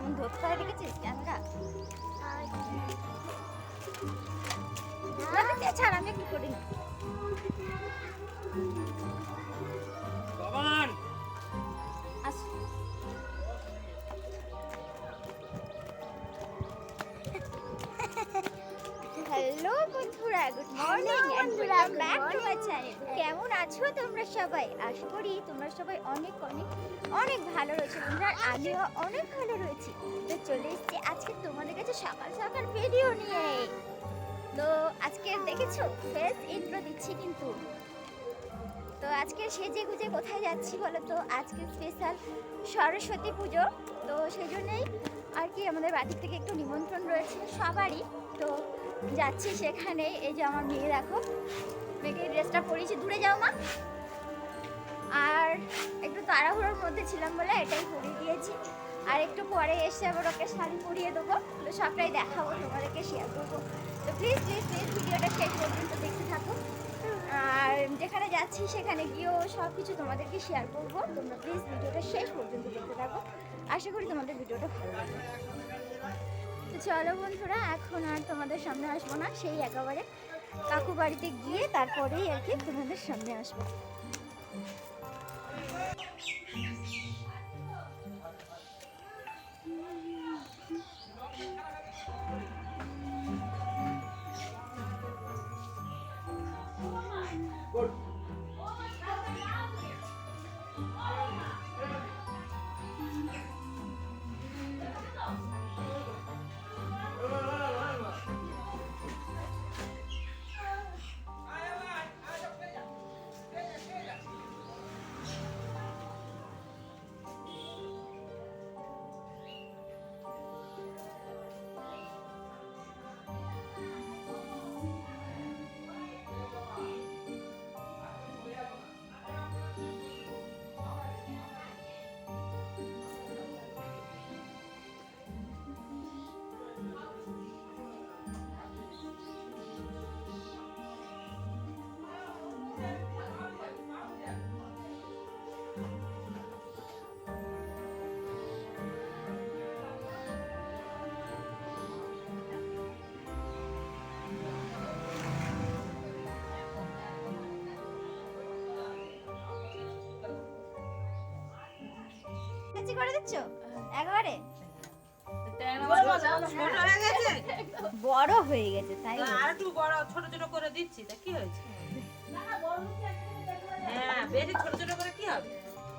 কেমন ধরতে হয় দেখেছিস ক্যামেরা? ছাড়, আমি একটু করি। হ্যালো বন্ধুরা, good morning and welcome back to my channel. কেমন আছো তোমরা সবাই? আশা করি তোমরা সবাই অনেক অনেক অনেক ভালো রয়েছে বন্ধুরা, আর আমিও অনেক ভালো রয়েছি। তো চলে এসেছি আজকে তোমাদের কাছে সকাল সকাল ভিডিও নিয়ে। তো আজকে দেখেছো ফেস ইন্ট্রো দিচ্ছি কিন্তু। তো আজকে সেজে গুজে কোথায় যাচ্ছি বলো তো? আজকে স্পেশাল সরস্বতী পুজো, তো সেই জন্যই আর কি আমাদের বাড়ি থেকে একটু নিমন্ত্রণ রয়েছে সবারই। তো যাচ্ছি সেখানে। এই যে আমার মেয়ে, দেখো মেয়েকে ড্রেসটা পরিয়েছি। দূরে যাও মা। আর একটু তাড়াহুড়োর মধ্যে ছিলাম বলে এটাই পরিয়ে দিয়েছি। আর একটু পরে এসে আবার ওকে শাড়ি পরিয়ে দেবো। তো সবটাই দেখাবো, তোমাদেরকে শেয়ার করবো। তো প্লিজ প্লিজ প্লিজ ভিডিওটা শেষ পর্যন্ত দেখতে থাকো। আর যেখানে যাচ্ছি সেখানে গিয়েও সব কিছু তোমাদেরকে শেয়ার করবো। তোমরা প্লিজ ভিডিওটা শেষ পর্যন্ত দেখতে থাকো। আশা করি তোমাদের ভিডিওটা ভালো লাগবে। তো চলো বন্ধুরা, এখন আর তোমাদের সামনে আসবো না, সেই একেবারে কাকু বাড়িতে গিয়ে তারপরেই আর কি তোমাদের সামনে আসবো। করে দিচ্ছ একবারে? বড় হয়ে গেছে তাই আর একটু বড় ছোট ছোট করে দিচ্ছি। তা কি হয়েছে? হ্যাঁ, বেশি ছোট ছোট করে কি হবে?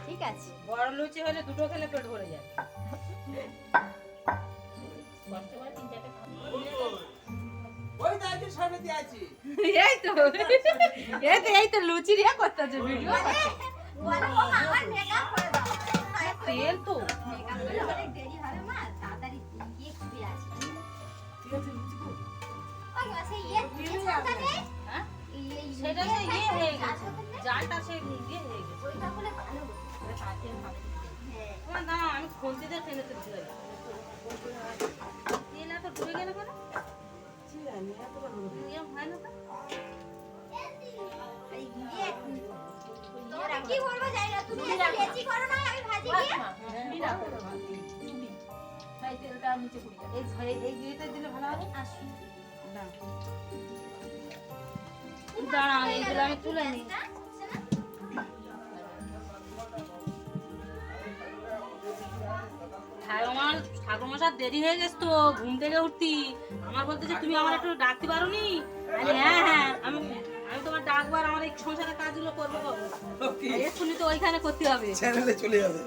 ঠিক আছে, বড় লুচি হলে দুটো খেলে পেট ভরে যায়। এই তো লুচি রিয়া করতেছে ভিডিও। তেল তো অনেক দেরি হবে মা, তাড়াতাড়ি গিয়ে খুবই আছে। ঠিক আছে লুচি কো ওই আছে হ্যাঁ সেটা সে হয়ে গেছে, জালটা সে হয়ে গেছে। ওইটা বলে ভালো হবে তাতে হবে। হ্যাঁ না, আমি খুন্তিতে টেনে দিতে দিই। তেল এত ডুবে গেল কেন? চিনি এত ভালো হয় না তো। তোমরা কি বলবো জানি না, তুমি লেচি করো না, আমি ভাজি দিয়ে মিনা করো তুমি। তাই তেলটা নিচে পড়ে যাবে। এই দিয়েতে দিলে ভালো হবে। আসো না দাঁড়া, এইগুলো আমি তুলে নিই। ঠাকুরমশার দেরি হয়ে গেছে তো, ঘুম থেকে উঠতি। আমার বলতে যে তুমি আমার একটু ডাকতে পারো নি? হ্যাঁ হ্যাঁ, আমি তোমার ডাকবার, আমার এই সংসারের কাজগুলো করবো কবে? এক্ষুনি তো ওইখানে করতে হবে, চ্যানেলে চলে যাবে।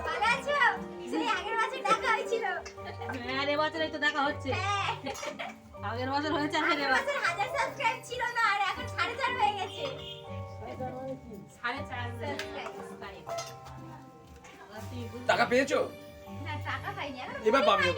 ভালো আছো? সেই আগের বছর দেখা হয়েছিল। হ্যাঁ, এর বছর এই তো দেখা হচ্ছে। আগের বছর হয়েছে, আর এর বছর 1000 সাবস্ক্রাইব ছিল না, আর এখন 4.5 হয়ে গেছে। 4.5 সাবস্ক্রাইব। টাকা পেয়েছো? না টাকা পাইনি, এবার পাবে।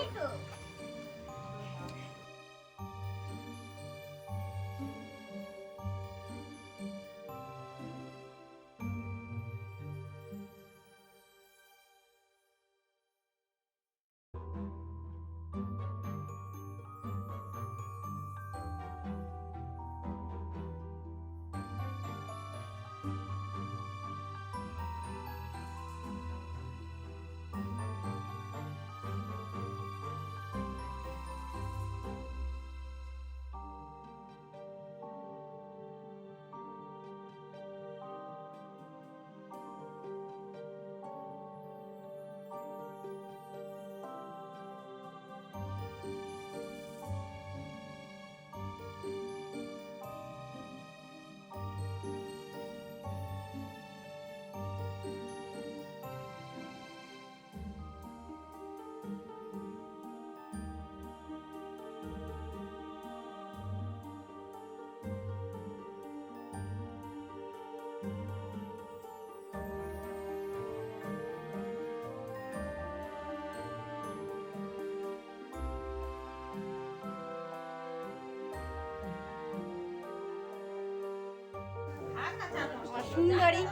আমার সুন্দরী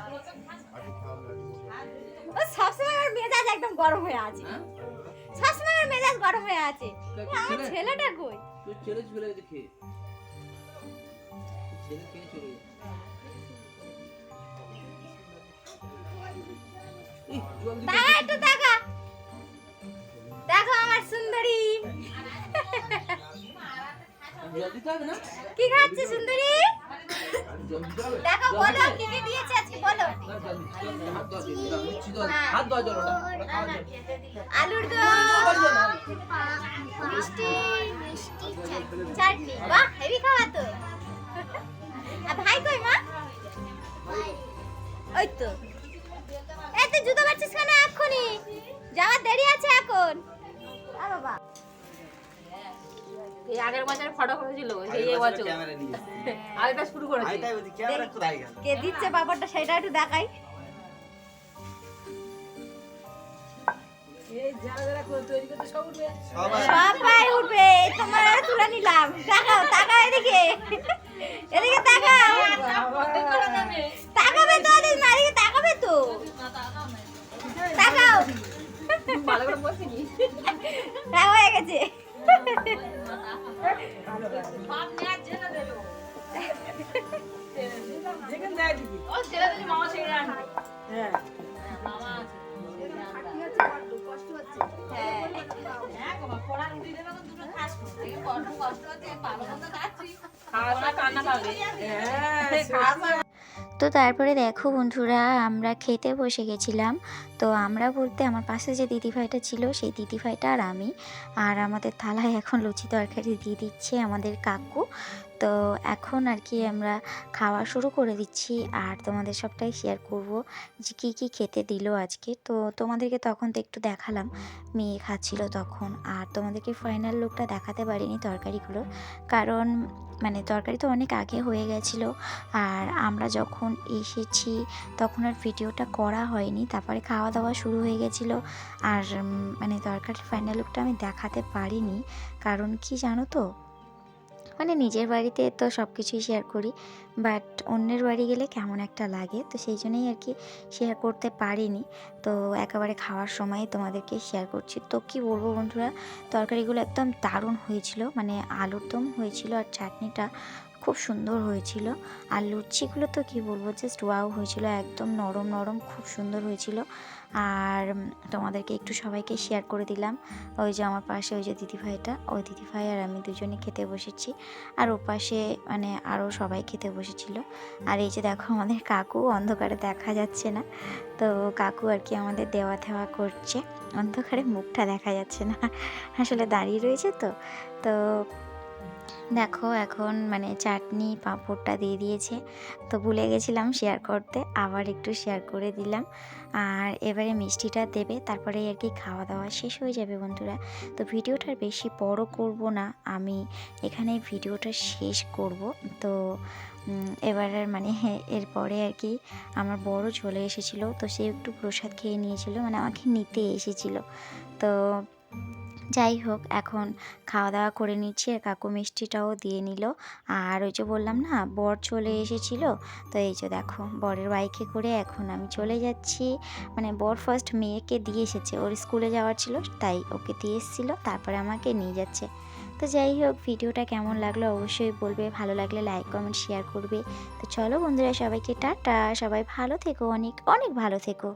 ও সবসময় ওর মেজাজ একদম গরম হয়ে আছে, সবসময় ওর মেজাজ গরম হয়ে আছে। আমার ছেলেটা কই? তুই ছেলে চলে গেছে খেয়ে, ছেলে খেয়ে চলে গেছে। তাকা একটু তাকা, দেখো আমার সুন্দরী কি খাচ্ছে সুন্দরী, দেখো বলো কি কি দিয়েছে আজকে বলো। আলুর দম, মিষ্টি চাটনি, বাহ হেভি খাওয়া তো। আর ভাই কই মা? ওই তো এত জুতো বাচ্চিস কেন? এক্ষুনি যাওয়ার দেরি আছে এখন। আ বাবা এই আগের বছর ফটো করেছিল সেই এই বছর আরেকটা শুরু করেছে। কে দিচ্ছে বাবারটা সেটা একটু দেখাই। এই যারা যারা করে তৈরি করতে সব উঠবে, সবাই উঠবে, তোমার আর তুলে নিলাম। তাকাও তাকাও এদিকে, এদিকে তাকাও, তাকাবে তো এদিকে না, এদিকে তাকাবে তো, তাকাও। ভালো করে বসিনি হ্যাঁ হয়ে গেছে। যেখানে যায় দিদি ও ছেলে দিদি মামা সেখানে আনবে। হ্যাঁ মামা আছে কষ্ট হচ্ছে। হ্যাঁ হ্যাঁ বাবা পড়া রুটি দেবে তো দুটো খাস বড় কষ্ট হচ্ছে, ভালো মন্দ খাচ্ছি, খাওয়া কান্না পাবে। হ্যাঁ খাওয়া। তো তারপরে দেখো বন্ধুরা আমরা খেতে বসে গেছিলাম। তো আমরা বলতে আমার পাশে যে দিদিভাইটা ছিল সেই দিদিভাইটা আর আমি, আর আমাদের থালায় এখন লুচি তরকারি দিয়ে দিচ্ছে আমাদের কাকু। তো এখন আর কি আমরা খাওয়া শুরু করে দিচ্ছি, আর তোমাদের সবটাই শেয়ার করব যে কী কী খেতে দিল আজকে। তো তোমাদেরকে তখন তো একটু দেখালাম, মেয়ে খাচ্ছিল তখন, আর তোমাদেরকে ফাইনাল লুকটা দেখাতে পারিনি তরকারিগুলো, কারণ মানে তরকারি তো অনেক আগে হয়ে গেছিলো, আর আমরা যখন এসেছি তখন আর ভিডিওটা করা হয়নি। তারপরে খাওয়া দাওয়া শুরু হয়ে গেছিলো, আর মানে তরকারির ফাইনাল লুকটা আমি দেখাতে পারিনি। কারণ কি জানো তো, মানে নিজের বাড়িতে তো সব কিছুই শেয়ার করি, বাট অন্যের বাড়ি গেলে কেমন একটা লাগে, তো সেই জন্যই আর কি শেয়ার করতে পারিনি। তো একেবারে খাওয়ার সময় তোমাদেরকে শেয়ার করছি। তো কি বলবো বন্ধুরা, তরকারিগুলো একদম দারুণ হয়েছিল, মানে আলুর দম হয়েছিল আর চাটনিটা খুব সুন্দর হয়েছিল, আর লুচিগুলো তো কি বলবো জাস্ট ওয়াও হয়েছিল, একদম নরম নরম খুব সুন্দর হয়েছিল। আর তোমাদেরকে একটু সবাইকে শেয়ার করে দিলাম। ওই যে আমার পাশে ওই যে দিদিভাইটা, ওই দিদিভাই আর আমি দুজনে খেতে বসেছি, আর ও পাশে মানে আরও সবাই খেতে বসেছিল। আর এই যে দেখো আমাদের কাকু, অন্ধকারে দেখা যাচ্ছে না, তো কাকু আর কি আমাদের দেওয়া থেওয়া করছে, অন্ধকারে মুখটা দেখা যাচ্ছে না, আসলে দাঁড়িয়ে রয়েছে তো। তো দেখো এখন মানে চাটনি পাঁপড়টা দিয়ে দিয়েছে, তো ভুলে গেছিলাম শেয়ার করতে, আবার একটু শেয়ার করে দিলাম। আর এবারে মিষ্টিটা দেবে, তারপরে আর কি খাওয়া দাওয়া শেষ হয়ে যাবে বন্ধুরা। তো ভিডিওটা বেশি বড় করব না, আমি এখানে ভিডিওটা শেষ করব। তো এবার মানে এরপরে আর কি আমার বড় চলে এসেছিলো, তো সে একটু প্রসাদ খেয়ে নিয়েছিল, মানে আমাকে নিতে এসেছিলো। তো যাই হোক এখন খাওয়া দাওয়া করে নিচ্ছি, আর কাকু মিষ্টিটাও দিয়ে নিল। আর ওই যে বললাম না বর চলে এসেছিলো, তো এই যে দেখো বরের বাইকে করে এখন আমি চলে যাচ্ছি। মানে বর ফার্স্ট মেয়েকে দিয়ে এসেছে, ওর স্কুলে যাওয়ার ছিল তাই ওকে দিয়ে এসেছিলো, তারপরে আমাকে নিয়ে যাচ্ছে। তো যাই হোক ভিডিওটা কেমন লাগলো অবশ্যই বলবে, ভালো লাগলে লাইক কমেন্ট শেয়ার করবে। তো চলো বন্ধুরা, সবাইকে টাটা, সবাই ভালো থেকো, অনেক অনেক ভালো থেকো।